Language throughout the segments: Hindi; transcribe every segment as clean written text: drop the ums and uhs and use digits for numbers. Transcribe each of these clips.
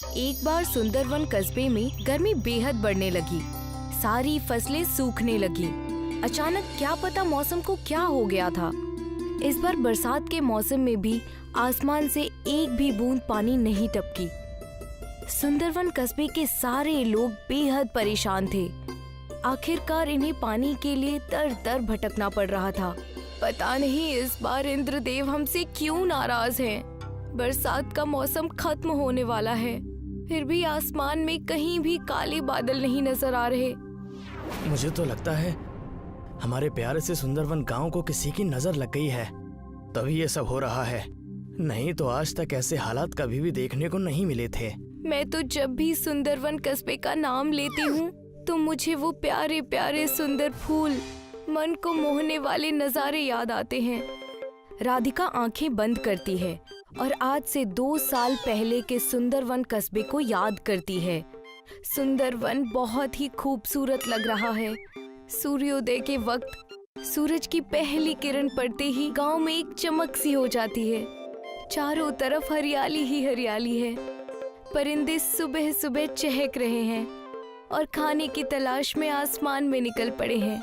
एक बार सुंदरवन कस्बे में गर्मी बेहद बढ़ने लगी। सारी फसलें सूखने लगी। अचानक क्या पता मौसम को क्या हो गया था। इस बार बरसात के मौसम में भी आसमान से एक भी बूंद पानी नहीं टपकी। सुंदरवन कस्बे के सारे लोग बेहद परेशान थे। आखिरकार इन्हें पानी के लिए दर दर भटकना पड़ रहा था। पता नहीं इस बार इंद्रदेव हमसे क्यों नाराज हैं। बरसात का मौसम खत्म होने वाला है, फिर भी आसमान में कहीं भी काले बादल नहीं नजर आ रहे। मुझे तो लगता है हमारे प्यारे से सुंदरवन गांव को किसी की नजर लग गई है, तभी ये सब हो रहा है। नहीं तो आज तक ऐसे हालात कभी भी देखने को नहीं मिले थे। मैं तो जब भी सुंदरवन कस्बे का नाम लेती हूँ तो मुझे वो प्यारे प्यारे सुंदर फूल, मन को मोहने वाले नजारे याद आते हैं। राधिका आंखें बंद करती है और आज से 2 साल पहले के सुंदरवन कस्बे को याद करती है। सुंदरवन बहुत ही खूबसूरत लग रहा है। सूर्योदय के वक्त सूरज की पहली किरण पड़ते ही गांव में एक चमक सी हो जाती है। चारों तरफ हरियाली ही हरियाली है। परिंदे सुबह सुबह चहक रहे हैं और खाने की तलाश में आसमान में निकल पड़े हैं।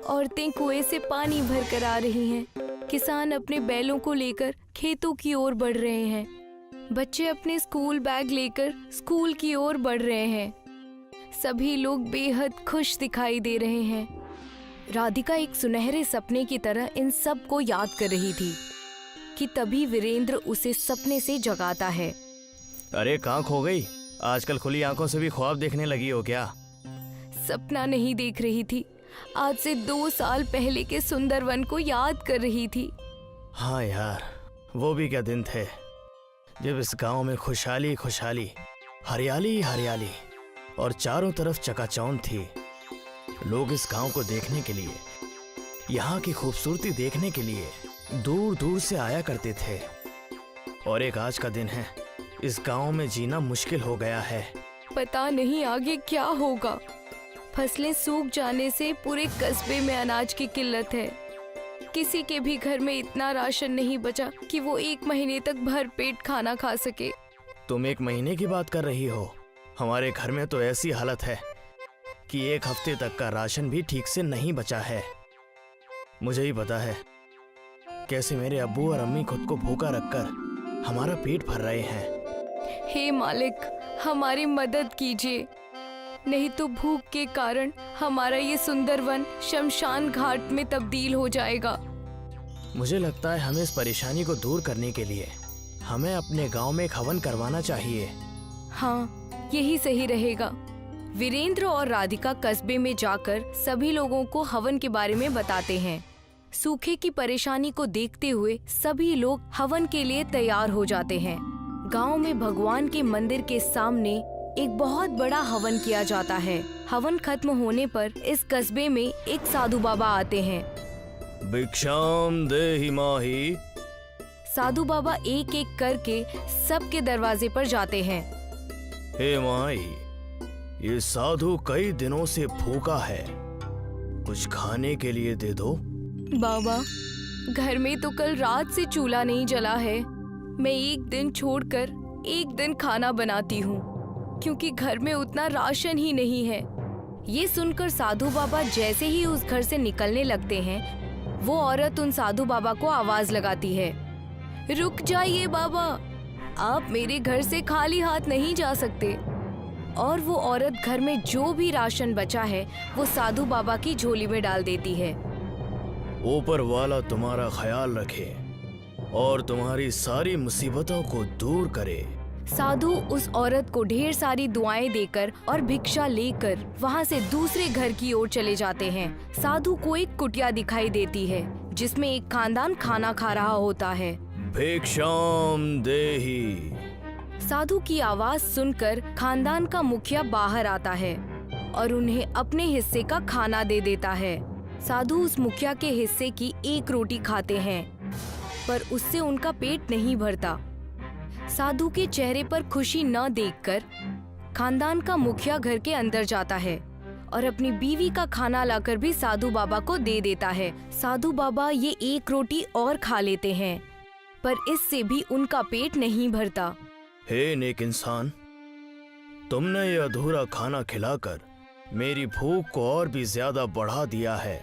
औरतें कुएं से पानी भर कर आ रही हैं। किसान अपने बैलों को लेकर खेतों की ओर बढ़ रहे हैं। बच्चे अपने स्कूल बैग लेकर स्कूल की ओर बढ़ रहे हैं। सभी लोग बेहद खुश दिखाई दे रहे हैं। राधिका एक सुनहरे सपने की तरह इन सब को याद कर रही थी कि तभी वीरेंद्र उसे सपने से जगाता है। अरे कहाँ खो गई? आजकल खुली आंखों से भी ख्वाब देखने लगी हो क्या? सपना नहीं देख रही थी, आज से 2 साल पहले के सुंदरवन को याद कर रही थी। हाँ यार, वो भी क्या दिन थे जब इस गांव में खुशहाली खुशहाली, हरियाली हरियाली और चारों तरफ चकाचौंध थी। लोग इस गांव को देखने के लिए, यहाँ की खूबसूरती देखने के लिए दूर दूर से आया करते थे। और एक आज का दिन है, इस गांव में जीना मुश्किल हो गया है। पता नहीं आगे क्या होगा। फसलें सूख जाने से पूरे कस्बे में अनाज की किल्लत है। किसी के भी घर में इतना राशन नहीं बचा कि वो 1 महीने तक भर पेट खाना खा सके। तुम 1 महीने की बात कर रही हो? हमारे घर में तो ऐसी हालत है कि 1 हफ्ते तक का राशन भी ठीक से नहीं बचा है। मुझे ही पता है कैसे मेरे अब्बू और अम्मी खुद को भूखा रखकर हमारा पेट भर रहे हैं। हे मालिक, हमारी मदद कीजिए, नहीं तो भूख के कारण हमारा ये सुंदरवन शमशान घाट में तब्दील हो जाएगा। मुझे लगता है हमें इस परेशानी को दूर करने के लिए हमें अपने गांव में एक हवन करवाना चाहिए। हाँ, यही सही रहेगा। वीरेंद्र और राधिका कस्बे में जाकर सभी लोगों को हवन के बारे में बताते हैं। सूखे की परेशानी को देखते हुए सभी लोग हवन के लिए तैयार हो जाते हैं। गांव में भगवान के मंदिर के सामने एक बहुत बड़ा हवन किया जाता है। हवन खत्म होने पर इस कस्बे में एक साधु बाबा आते हैं। भिक्षाम देहि माहि। साधु बाबा एक एक करके सबके दरवाजे पर जाते हैं। हे माई, ये साधु कई दिनों से भूखा है, कुछ खाने के लिए दे दो। बाबा, घर में तो कल रात से चूल्हा नहीं जला है। मैं एक दिन छोड़कर एक दिन खाना बनाती हूँ क्योंकि घर में उतना राशन ही नहीं है। ये सुनकर साधु बाबा जैसे ही उस घर से निकलने लगते हैं, वो औरत उन साधु बाबा को आवाज लगाती है, रुक जाइए बाबा, आप मेरे घर से खाली हाथ नहीं जा सकते। और वो औरत घर में जो भी राशन बचा है वो साधु बाबा की झोली में डाल देती है। ऊपर वाला तुम्हारा ख्याल रखे और तुम्हारी सारी मुसीबतों को दूर करे। साधु उस औरत को ढेर सारी दुआएं देकर और भिक्षा लेकर वहाँ से दूसरे घर की ओर चले जाते हैं। साधु को एक कुटिया दिखाई देती है जिसमें एक खानदान खाना खा रहा होता है। भिक्षाम देहि। साधु की आवाज सुनकर खानदान का मुखिया बाहर आता है और उन्हें अपने हिस्से का खाना दे देता है। साधु उस मुखिया के हिस्से की 1 रोटी खाते हैं, पर उससे उनका पेट नहीं भरता। साधु के चेहरे पर खुशी न देखकर खानदान का मुखिया घर के अंदर जाता है और अपनी बीवी का खाना लाकर भी साधु बाबा को दे देता है। साधु बाबा ये 1 रोटी और खा लेते हैं, पर इससे भी उनका पेट नहीं भरता। हे नेक इंसान, तुमने ये अधूरा खाना खिलाकर मेरी भूख को और भी ज्यादा बढ़ा दिया है।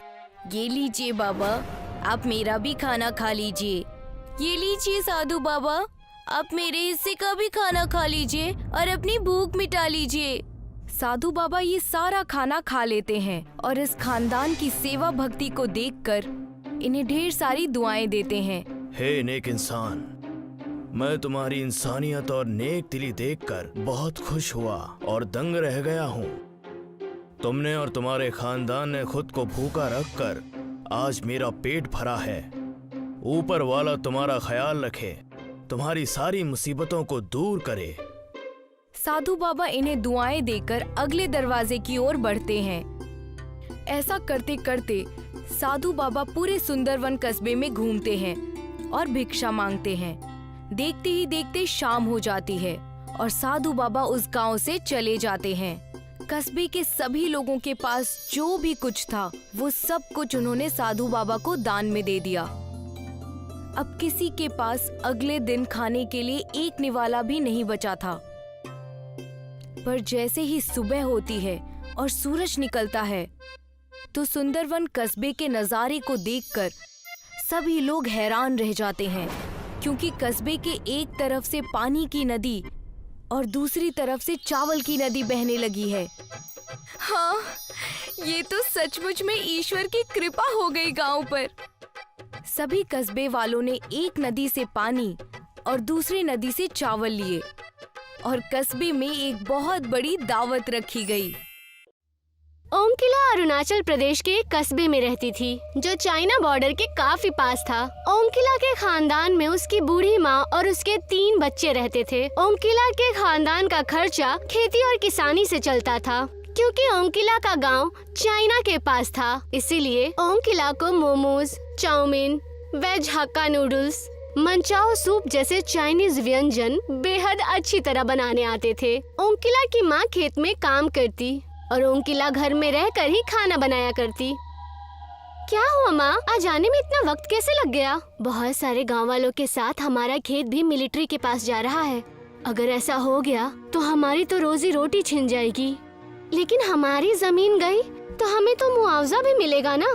ये लीजिए बाबा, आप मेरा भी खाना खा लीजिए। ये लीजिए साधु बाबा, आप मेरे हिस्से का भी खाना खा लीजिए और अपनी भूख मिटा लीजिए। साधु बाबा ये सारा खाना खा लेते हैं और इस खानदान की सेवा भक्ति को देखकर इन्हें ढेर सारी दुआएं देते हैं। हे नेक इंसान, मैं तुम्हारी इंसानियत और नेक दिली देखकर बहुत खुश हुआ और दंग रह गया हूँ। तुमने और तुम्हारे खानदान ने खुद को भूखा रखकर आज मेरा पेट भरा है। ऊपर वाला तुम्हारा ख्याल रखे, तुम्हारी सारी मुसीबतों को दूर करे। साधु बाबा इन्हें दुआएं देकर अगले दरवाजे की ओर बढ़ते हैं। ऐसा करते करते साधु बाबा पूरे सुंदरवन कस्बे में घूमते हैं और भिक्षा मांगते हैं। देखते ही देखते शाम हो जाती है और साधु बाबा उस गांव से चले जाते हैं। कस्बे के सभी लोगों के पास जो भी कुछ था वो सब कुछ उन्होंने साधु बाबा को दान में दे दिया। अब किसी के पास अगले दिन खाने के लिए एक निवाला भी नहीं बचा था। पर जैसे ही सुबह होती है और सूरज निकलता है तो सुंदरवन कस्बे के नजारे को देखकर सभी लोग हैरान रह जाते हैं, क्योंकि कस्बे के एक तरफ से पानी की नदी और दूसरी तरफ से चावल की नदी बहने लगी है। हाँ, ये तो सचमुच में ईश्वर की कृपा हो गई गांव पर। सभी कस्बे वालों ने एक नदी से पानी और दूसरी नदी से चावल लिए और कस्बे में एक बहुत बड़ी दावत रखी गई। ओंकिला अरुणाचल प्रदेश के एक कस्बे में रहती थी जो चाइना बॉर्डर के काफी पास था। ओंकिला के खानदान में उसकी बूढ़ी माँ और उसके 3 बच्चे रहते थे। ओंकिला के खानदान का खर्चा खेती और किसानी से चलता था। क्योंकि ओंकिला का गांव चाइना के पास था, इसीलिए ओंकिला को momos, chowmein, veg Hakka noodles, manchow soup जैसे चाइनीज व्यंजन बेहद अच्छी तरह बनाने आते थे। ओंकिला की माँ खेत में काम करती और ओंकिला घर में रहकर ही खाना बनाया करती। क्या हुआ माँ, आज आने में इतना वक्त कैसे लग गया? बहुत सारे गांव वालों के साथ हमारा खेत भी मिलिट्री के पास जा रहा है। अगर ऐसा हो गया तो हमारी तो रोजी रोटी छिन जाएगी। लेकिन हमारी जमीन गई तो हमें तो मुआवजा भी मिलेगा ना।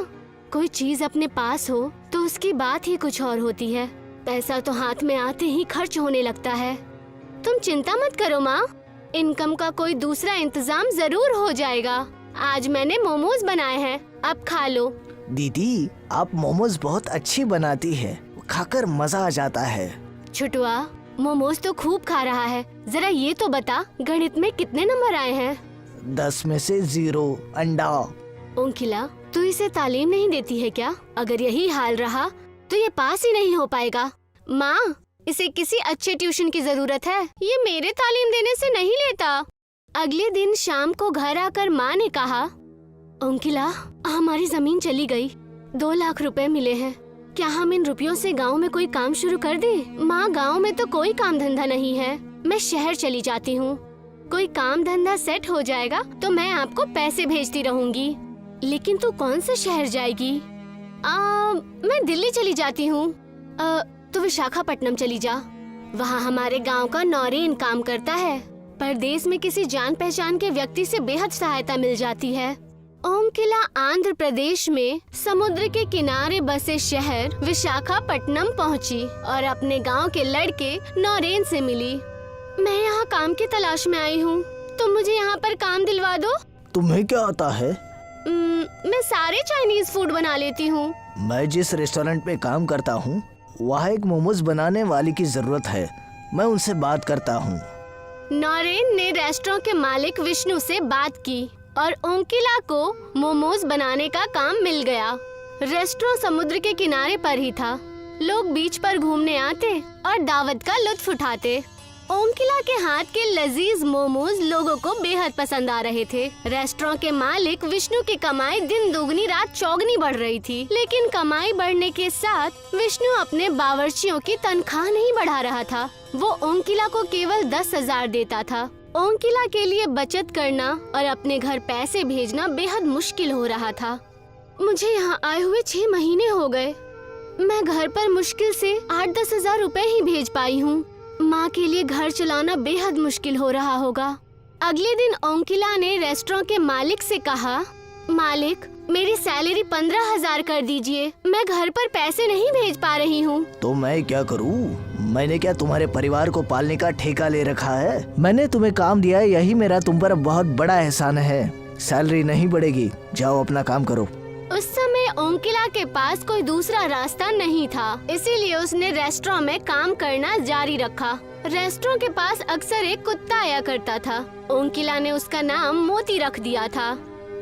कोई चीज अपने पास हो तो उसकी बात ही कुछ और होती है। पैसा तो हाथ में आते ही खर्च होने लगता है। तुम चिंता मत करो माँ, इनकम का कोई दूसरा इंतजाम जरूर हो जाएगा। आज मैंने मोमोज बनाए हैं, अब खा लो। दीदी, आप मोमोज बहुत अच्छी बनाती है, खाकर मजा आ जाता है। छुटुआ, मोमोज तो खूब खा रहा है। जरा ये तो बता, गणित में कितने नंबर आए हैं? 10 में से 0 अंडा। ओंकिला, तू इसे तालीम नहीं देती है क्या? अगर यही हाल रहा तो ये पास ही नहीं हो पाएगा। माँ, इसे किसी अच्छे ट्यूशन की जरूरत है, ये मेरे तालीम देने से नहीं लेता। अगले दिन शाम को घर आकर माँ ने कहा, ओंकिला, हमारी जमीन चली गई, 2 लाख रुपए मिले हैं। क्या हम इन रुपयों से गांव में कोई काम शुरू कर दें? माँ, गांव में तो कोई काम धंधा नहीं है, मैं शहर चली जाती हूँ। कोई काम धंधा सेट हो जाएगा तो मैं आपको पैसे भेजती रहूंगी। लेकिन तू कौन से शहर जाएगी? मैं दिल्ली चली जाती हूँ। तो विशाखापट्टनम चली जा, वहाँ हमारे गांव का नौरेन काम करता है। परदेश में किसी जान पहचान के व्यक्ति से बेहद सहायता मिल जाती है। ओंकिला आंध्र प्रदेश में समुद्र के किनारे बसे शहर विशाखापट्टनम पहुँची और अपने गांव के लड़के नौरेन से मिली। मैं यहाँ काम की तलाश में आई हूँ, तुम मुझे यहाँ पर काम दिलवा दो। तुम्हें क्या आता है? मैं सारे चाइनीज फूड बना लेती हूँ। मैं जिस रेस्टोरेंट में काम करता हूँ वहाँ एक मोमोज बनाने वाली की जरूरत है, मैं उनसे बात करता हूँ। नौरेन ने रेस्टोरेंट के मालिक विष्णु से बात की और ओंकिला को मोमोज बनाने का काम मिल गया। रेस्टोरेंट समुद्र के किनारे पर ही था। लोग बीच पर घूमने आते और दावत का लुत्फ उठाते। ओंकिला के हाथ के लजीज मोमोज लोगों को बेहद पसंद आ रहे थे। रेस्टोरेंट के मालिक विष्णु की कमाई दिन दुगनी रात चौगनी बढ़ रही थी, लेकिन कमाई बढ़ने के साथ विष्णु अपने बावर्चियों की तनख्वाह नहीं बढ़ा रहा था। वो ओंकिला को केवल 10,000 देता था। ओंकिला के लिए बचत करना और अपने घर पैसे भेजना बेहद मुश्किल हो रहा था। मुझे यहाँ आए हुए 6 महीने हो गए। मैं घर पर मुश्किल से 8-10 हजार रुपए ही भेज पाई हूँ। माँ के लिए घर चलाना बेहद मुश्किल हो रहा होगा। अगले दिन ओंकिला ने रेस्टोरेंट के मालिक से कहा, मालिक मेरी सैलरी 15,000 कर दीजिए, मैं घर पर पैसे नहीं भेज पा रही हूँ। तो मैं क्या करूँ? मैंने क्या तुम्हारे परिवार को पालने का ठेका ले रखा है? मैंने तुम्हें काम दिया है, यही मेरा तुम पर बहुत बड़ा एहसान है। सैलरी नहीं बढ़ेगी, जाओ अपना काम करो। उस समय ओंकिला के पास कोई दूसरा रास्ता नहीं था, इसीलिए उसने रेस्टोरेंट में काम करना जारी रखा। रेस्टोरेंट के पास अक्सर एक कुत्ता आया करता था। ओंकिला ने उसका नाम मोती रख दिया था।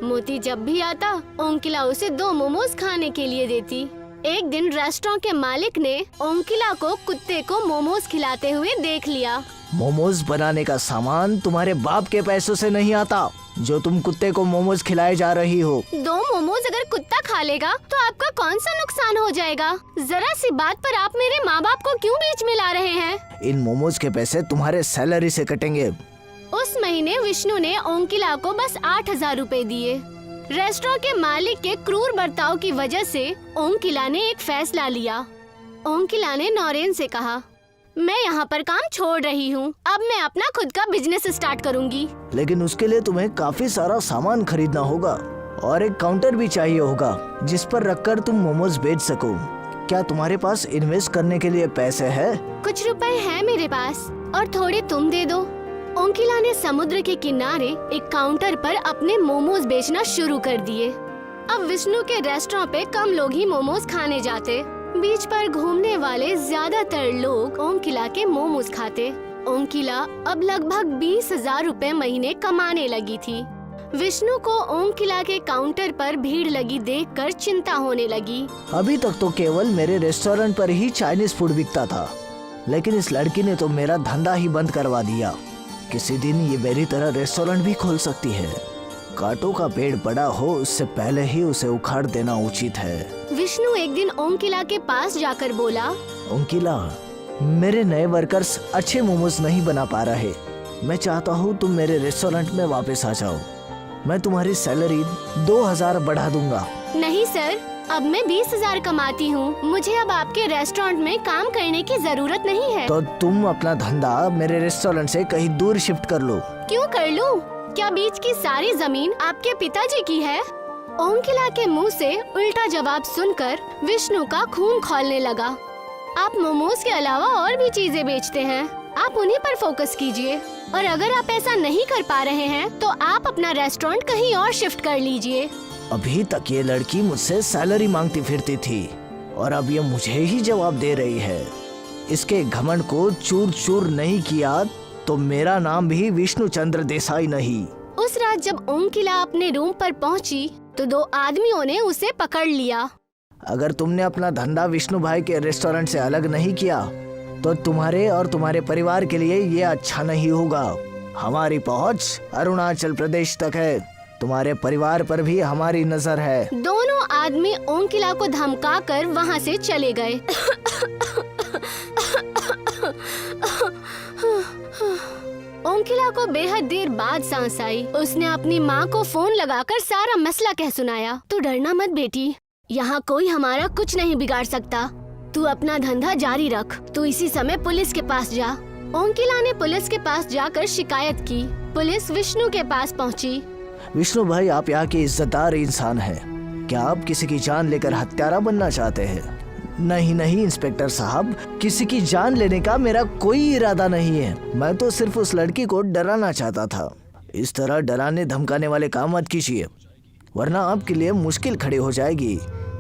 मोती जब भी आता, ओंकिला उसे 2 मोमोज खाने के लिए देती। एक दिन रेस्टोरेंट के मालिक ने ओंकिला को कुत्ते को मोमोज खिलाते हुए देख लिया। मोमोज बनाने का सामान तुम्हारे बाप के पैसों से नहीं आता, जो तुम कुत्ते को मोमोज खिलाए जा रही हो। 2 मोमोज अगर कुत्ता खा लेगा तो आपका कौन सा नुकसान हो जाएगा? जरा सी बात पर आप मेरे माँ बाप को क्यों बीच में ला रहे हैं? इन मोमोज के पैसे तुम्हारे सैलरी से कटेंगे। उस महीने विष्णु ने ओंकिला को बस 8,000 रुपए दिए। रेस्टोरेंट के मालिक के क्रूर बर्ताव की वजह से ओंकिला ने एक फैसला लिया। ओंकिला ने नौरेन से कहा, मैं यहाँ पर काम छोड़ रही हूँ, अब मैं अपना खुद का बिजनेस स्टार्ट करूँगी। लेकिन उसके लिए तुम्हें काफी सारा सामान खरीदना होगा और एक काउंटर भी चाहिए होगा जिस पर रखकर तुम मोमोज बेच सको। क्या तुम्हारे पास इन्वेस्ट करने के लिए पैसे है? कुछ रुपए हैं मेरे पास और थोड़े तुम दे दो। ओंकिला ने समुद्र के किनारे एक काउंटर पर अपने मोमोज बेचना शुरू कर दिए। अब विष्णु के रेस्टोरेंट पे कम लोग ही मोमोज खाने जाते। बीच पर घूमने वाले ज्यादातर लोग ओंकिला के मोमोज खाते। ओंकिला अब लगभग 20,000 रुपए महीने कमाने लगी थी। विष्णु को ओंकिला के काउंटर पर भीड़ लगी देखकर चिंता होने लगी। अभी तक तो केवल मेरे रेस्टोरेंट पर ही चाइनीज फूड बिकता था, लेकिन इस लड़की ने तो मेरा धंधा ही बंद करवा दिया। किसी दिन ये मेरी तरह रेस्टोरेंट भी खोल सकती है। कांटों का पेड़ बड़ा हो उससे पहले ही उसे उखाड़ देना उचित है। विष्णु एक दिन ओंकिला के पास जाकर बोला, ओंकिला, मेरे नए वर्कर्स अच्छे मोमोज नहीं बना पा रहे। मैं चाहता हूँ तुम मेरे रेस्टोरेंट में वापस आ जाओ। मैं तुम्हारी सैलरी 2,000 बढ़ा दूंगा। नहीं सर, अब मैं 20,000 कमाती हूँ, मुझे अब आपके रेस्टोरेंट में काम करने की जरूरत नहीं है। तो तुम अपना धंधा मेरे रेस्टोरेंट से कहीं दूर शिफ्ट कर लो। क्यों कर लूँ? क्या बीच की सारी जमीन आपके पिताजी की है? ओंकिला के मुंह से उल्टा जवाब सुनकर विष्णु का खून खौलने लगा। आप मोमोज के अलावा और भी चीजें बेचते हैं, आप उन्हीं पर फोकस कीजिए। और अगर आप ऐसा नहीं कर पा रहे हैं तो आप अपना रेस्टोरेंट कहीं और शिफ्ट कर लीजिए। अभी तक ये लड़की मुझसे सैलरी मांगती फिरती थी और अब ये मुझे ही जवाब दे रही है। इसके घमंड को चूर चूर नहीं किया तो मेरा नाम भी विष्णु चंद्र देसाई नहीं। उस रात जब ओंकिला अपने रूम पर पहुंची तो 2 आदमियों ने उसे पकड़ लिया। अगर तुमने अपना धंधा विष्णु भाई के रेस्टोरेंट से अलग नहीं किया तो तुम्हारे और तुम्हारे परिवार के लिए ये अच्छा नहीं होगा। हमारी पहुंच अरुणाचल प्रदेश तक है, तुम्हारे परिवार पर भी हमारी नजर है। दोनों आदमी ओंकिला को धमकाकर वहाँ से चले गए। ओंकिला को बेहद देर बाद सांस आई। उसने अपनी माँ को फोन लगाकर सारा मसला कह सुनाया। तू डरना मत बेटी, यहाँ कोई हमारा कुछ नहीं बिगाड़ सकता। तू अपना धंधा जारी रख। तू इसी समय पुलिस के पास जा। ओंकिला ने पुलिस के पास जाकर शिकायत की। पुलिस विष्णु के पास पहुँची। विष्णु भाई, आप यहाँ के इज्जतदार इंसान हैं। क्या आप किसी की जान लेकर हत्यारा बनना चाहते हैं? नहीं नहीं इंस्पेक्टर साहब, किसी की जान लेने का मेरा कोई इरादा नहीं है। मैं तो सिर्फ उस लड़की को डराना चाहता था। इस तरह डराने धमकाने वाले काम मत कीजिए, वरना आपके लिए मुश्किल खड़ी हो जाएगी।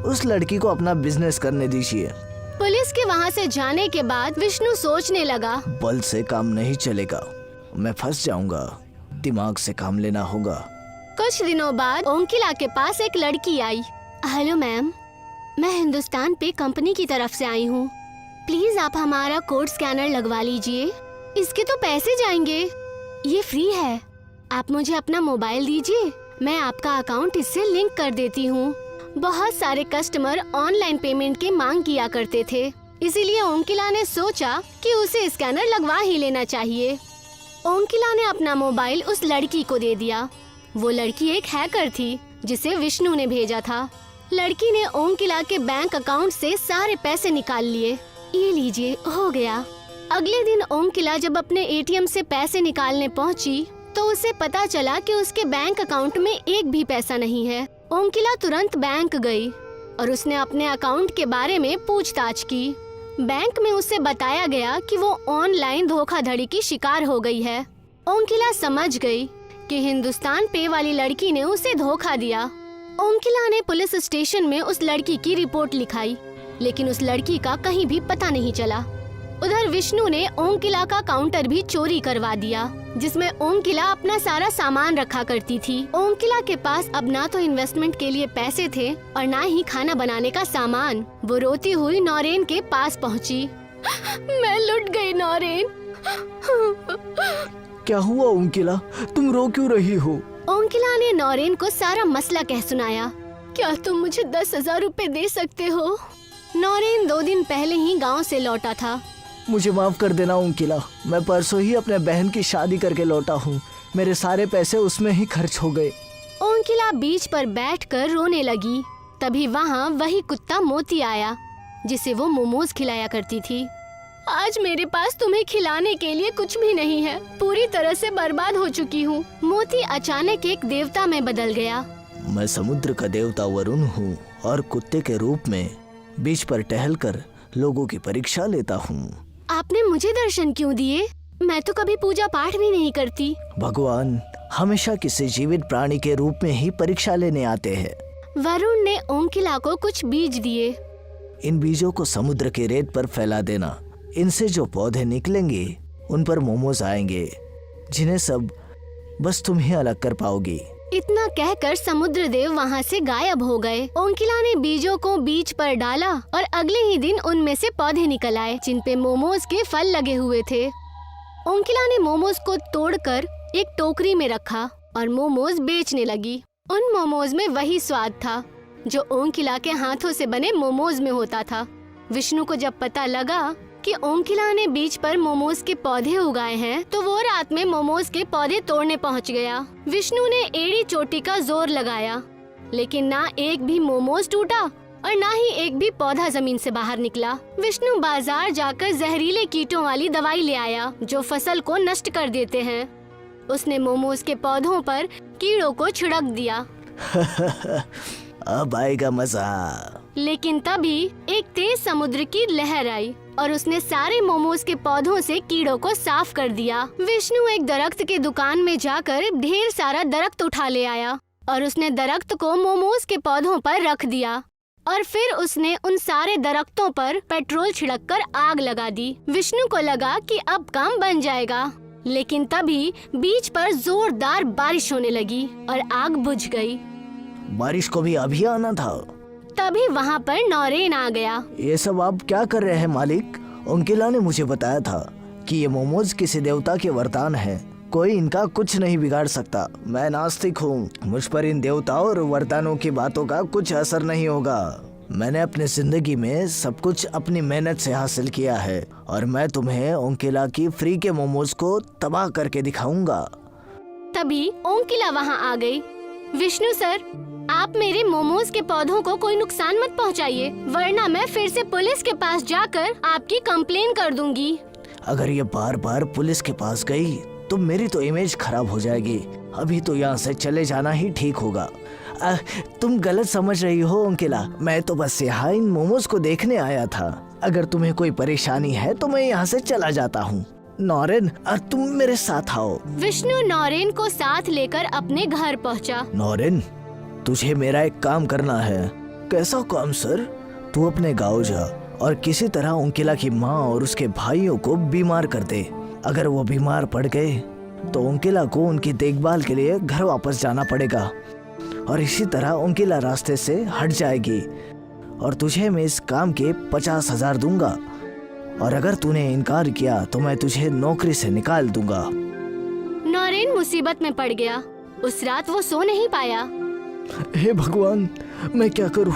उस लड़की को अपना बिजनेस करने दीजिए। पुलिस के वहाँ से जाने के बाद विष्णु सोचने लगा, बल से काम नहीं चलेगा, मैं फंस जाऊंगा। दिमाग से काम लेना होगा। कुछ दिनों बाद ओंकिला के पास एक लड़की आई। हेलो मैम, मैं हिंदुस्तान पे कंपनी की तरफ से आई हूँ। प्लीज आप हमारा कोड स्कैनर लगवा लीजिए। इसके तो पैसे जाएंगे, ये फ्री है। आप मुझे अपना मोबाइल दीजिए, मैं आपका अकाउंट इससे लिंक कर देती हूँ। बहुत सारे कस्टमर ऑनलाइन पेमेंट की मांग किया करते थे, इसीलिए ओंकिला ने सोचा कि उसे स्कैनर लगवा ही लेना चाहिए। ओंकिला ने अपना मोबाइल उस लड़की को दे दिया। वो लड़की एक हैकर थी जिसे विष्णु ने भेजा था। लड़की ने ओंकिला के बैंक अकाउंट से सारे पैसे निकाल लिए। ये लीजिए, हो गया। अगले दिन ओंकिला जब अपने एटीएम से पैसे निकालने पहुंची तो उसे पता चला कि उसके बैंक अकाउंट में एक भी पैसा नहीं है। ओंकिला तुरंत बैंक गई और उसने अपने अकाउंट के बारे में पूछताछ की। बैंक में उसे बताया गया कि वो ऑनलाइन धोखाधड़ी की शिकार हो गई है। ओंकिला समझ गई कि हिंदुस्तान पे वाली लड़की ने उसे धोखा दिया। ओंकिला ने पुलिस स्टेशन में उस लड़की की रिपोर्ट लिखाई, लेकिन उस लड़की का कहीं भी पता नहीं चला। उधर विष्णु ने ओंकिला का काउंटर भी चोरी करवा दिया, जिसमें ओंकिला अपना सारा सामान रखा करती थी। ओंकिला के पास अब ना तो इन्वेस्टमेंट के लिए पैसे थे और ना ही खाना बनाने का सामान। वो रोती हुई नौरेन के पास पहुंची। मैं लुट गई नौरेन। क्या हुआ ओंकिला, तुम रो क्यों रही हो? ओंकिला ने नौरेन को सारा मसला कह सुनाया। क्या तुम मुझे 10,000 रुपए दे सकते हो? नौरेन 2 दिन पहले ही गांव से लौटा था। मुझे माफ कर देना ओंकिला, मैं परसों ही अपने बहन की शादी करके लौटा हूँ। मेरे सारे पैसे उसमें ही खर्च हो गए। ओंकिला बीच पर बैठकर रोने लगी। तभी वहाँ वही कुत्ता मोती आया, जिसे वो मोमोज खिलाया करती थी। आज मेरे पास तुम्हें खिलाने के लिए कुछ भी नहीं है, पूरी तरह से बर्बाद हो चुकी हूँ। मोती अचानक एक देवता में बदल गया। मैं समुद्र का देवता वरुण हूँ और कुत्ते के रूप में बीच पर टहलकर लोगों की परीक्षा लेता हूँ। आपने मुझे दर्शन क्यों दिए? मैं तो कभी पूजा पाठ भी नहीं करती। भगवान हमेशा किसी जीवित प्राणी के रूप में ही परीक्षा लेने आते हैं। वरुण ने ओंकिला को कुछ बीज दिए। इन बीजों को समुद्र के रेत पर फैला देना। इनसे जो पौधे निकलेंगे उन पर मोमोज आएंगे, जिन्हें सब बस तुम ही अलग कर पाओगी। इतना कहकर समुद्र देव वहाँ से गायब हो गए। ओंकिला ने बीजों को बीज पर डाला और अगले ही दिन उनमें से पौधे निकल आए, जिन पे मोमोज के फल लगे हुए थे। ओंकिला ने मोमोज को तोड़कर एक टोकरी में रखा और मोमोज बेचने लगी। उन मोमोज में वही स्वाद था जो ओंकिला के हाथों से बने मोमोज में होता था। विष्णु को जब पता लगा कि ओंकिला ने बीच पर मोमोज के पौधे उगाए हैं, तो वो रात में मोमोज के पौधे तोड़ने पहुंच गया। विष्णु ने एड़ी चोटी का जोर लगाया, लेकिन ना एक भी मोमोज टूटा और ना ही एक भी पौधा जमीन से बाहर निकला। विष्णु बाजार जाकर जहरीले कीटों वाली दवाई ले आया, जो फसल को नष्ट कर देते हैं। उसने मोमोज के पौधों पर कीड़ों को छिड़क दिया। अब आएगा मजा। लेकिन तभी एक तेज समुद्र की लहर आई और उसने सारे मोमोज के पौधों से कीड़ों को साफ कर दिया। विष्णु एक दरख्त के दुकान में जाकर ढेर सारा दरख्त उठा ले आया और उसने दरख्त को मोमोज के पौधों पर रख दिया और फिर उसने उन सारे दरख्तों पर पेट्रोल छिड़ककर आग लगा दी। विष्णु को लगा कि अब काम बन जाएगा, लेकिन तभी बीच पर जोरदार बारिश होने लगी और आग बुझ गई। बारिश को भी अभी आना था। तभी वहाँ पर नौरेन आ गया। ये सब आप क्या कर रहे हैं मालिक? ओंकिला ने मुझे बताया था कि ये मोमोज किसी देवता के वरदान है, कोई इनका कुछ नहीं बिगाड़ सकता। मैं नास्तिक हूँ, मुझ पर इन देवताओं और वरदानों की बातों का कुछ असर नहीं होगा। मैंने अपनी जिंदगी में सब कुछ अपनी मेहनत से हासिल किया है और मैं तुम्हें ओंकिला की फ्री के मोमोज को तबाह करके दिखाऊंगा। तभी ओंकिला वहाँ आ गई। विष्णु सर, आप मेरे मोमोज के पौधों को कोई नुकसान मत पहुँचाइए, वरना मैं फिर से पुलिस के पास जाकर आपकी कंप्लेन कर दूंगी। अगर ये बार बार पुलिस के पास गई तो मेरी तो इमेज खराब हो जाएगी। अभी तो यहाँ से चले जाना ही ठीक होगा। तुम गलत समझ रही हो ओंकिला, मैं तो बस यहाँ इन मोमोज को देखने आया था। अगर तुम्हें कोई परेशानी है तो मैं यहाँ से चला जाता हूँ। नौरेन, तुम मेरे साथ आओ। विष्णु नौरेन को साथ लेकर अपने घर पहुँचा। नौरेन, तुझे मेरा एक काम करना है। कैसा काम सर? तू अपने गाँव जा और किसी तरह ओंकिला की माँ और उसके भाइयों को बीमार कर दे। अगर वो बीमार पड़ गए तो ओंकिला को उनकी देखभाल के लिए घर वापस जाना पड़ेगा और इसी तरह ओंकिला रास्ते से हट जाएगी और तुझे मैं इस काम के 50,000 दूंगा और अगर तूने इनकार किया तो मैं तुझे नौकरी से निकाल दूंगा। नौरेन मुसीबत में पड़ गया। उस रात वो सो नहीं पाया। हे भगवान, मैं क्या करूं?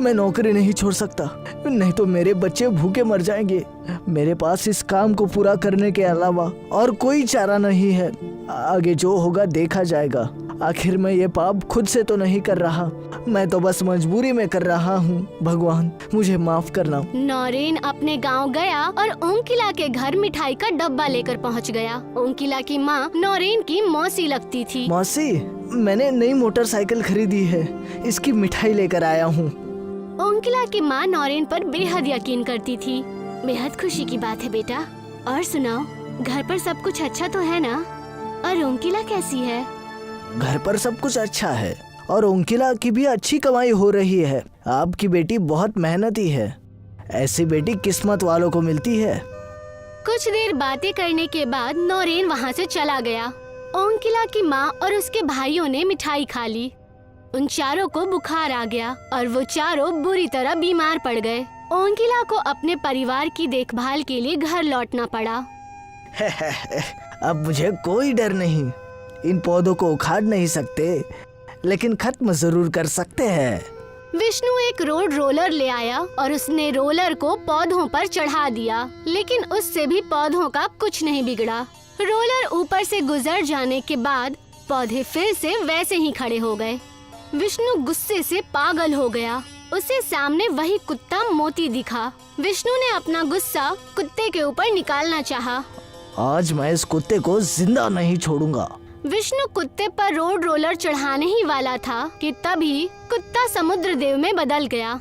मैं नौकरी नहीं छोड़ सकता, नहीं तो मेरे बच्चे भूखे मर जाएंगे। मेरे पास इस काम को पूरा करने के अलावा और कोई चारा नहीं है। आगे जो होगा देखा जाएगा। आखिर मैं ये पाप खुद से तो नहीं कर रहा, मैं तो बस मजबूरी में कर रहा हूँ। भगवान मुझे माफ करना। नौरेन अपने गांव गया और ओंकिला के घर मिठाई का डब्बा लेकर पहुंच गया। ओंकिला की माँ नौरेन की मौसी लगती थी। मौसी, मैंने नई मोटरसाइकिल खरीदी है, इसकी मिठाई लेकर आया हूँ। ओंकिला की माँ नौरेन पर बेहद यकीन करती थी। बेहद खुशी की बात है बेटा। और सुनाओ, घर पर सब कुछ अच्छा तो है ना? और ओंकिला कैसी है? घर पर सब कुछ अच्छा है और ओंकिला की भी अच्छी कमाई हो रही है। आपकी बेटी बहुत मेहनती है, ऐसी बेटी किस्मत वालों को मिलती है। कुछ देर बातें करने के बाद नौरेन वहाँ से चला गया। ओंकिला की माँ और उसके भाइयों ने मिठाई खा ली। उन चारों को बुखार आ गया और वो चारों बुरी तरह बीमार पड़ गए। ओंकिला को अपने परिवार की देखभाल के लिए घर लौटना पड़ा। अब मुझे कोई डर नहीं। इन पौधों को उखाड़ नहीं सकते, लेकिन खत्म जरूर कर सकते हैं। विष्णु एक रोड रोलर ले आया और उसने रोलर को पौधों पर चढ़ा दिया, लेकिन उससे भी पौधों का कुछ नहीं बिगड़ा। रोलर ऊपर से गुजर जाने के बाद पौधे फिर से वैसे ही खड़े हो गए। विष्णु गुस्से से पागल हो गया। उसे सामने वही कुत्ता मोती दिखा। विष्णु ने अपना गुस्सा कुत्ते के ऊपर निकालना चाहा। आज मैं इस कुत्ते को जिंदा नहीं छोड़ूंगा। विष्णु कुत्ते पर रोड रोलर चढ़ाने ही वाला था कि तभी कुत्ता समुद्र देव में बदल गया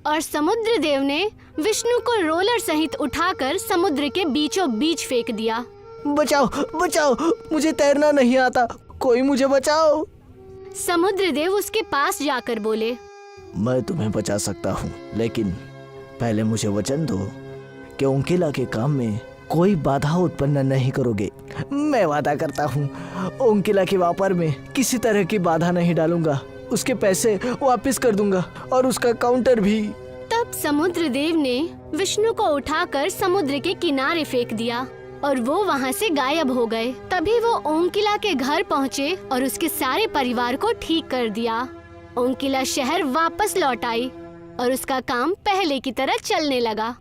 और समुद्र देव ने विष्णु को रोलर सहित उठाकर समुद्र के बीचों बीच फेंक दिया। बचाओ बचाओ, मुझे तैरना नहीं आता, कोई मुझे बचाओ। समुद्र देव उसके पास जाकर बोले, मैं तुम्हें बचा सकता हूँ, लेकिन पहले मुझे वचन दो कि ओंकिला के काम में कोई बाधा उत्पन्न नहीं करोगे। मैं वादा करता हूँ, ओंकिला के व्यापार में किसी तरह की बाधा नहीं डालूंगा। उसके पैसे वापस कर दूंगा और उसका काउंटर भी। तब समुद्र देव ने विष्णु को उठाकर समुद्र के किनारे फेंक दिया और वो वहाँ से गायब हो गए। तभी वो ओंकिला के घर पहुँचे और उसके सारे परिवार को ठीक कर दिया। ओंकिला शहर वापस लौट आई और उसका काम पहले की तरह चलने लगा।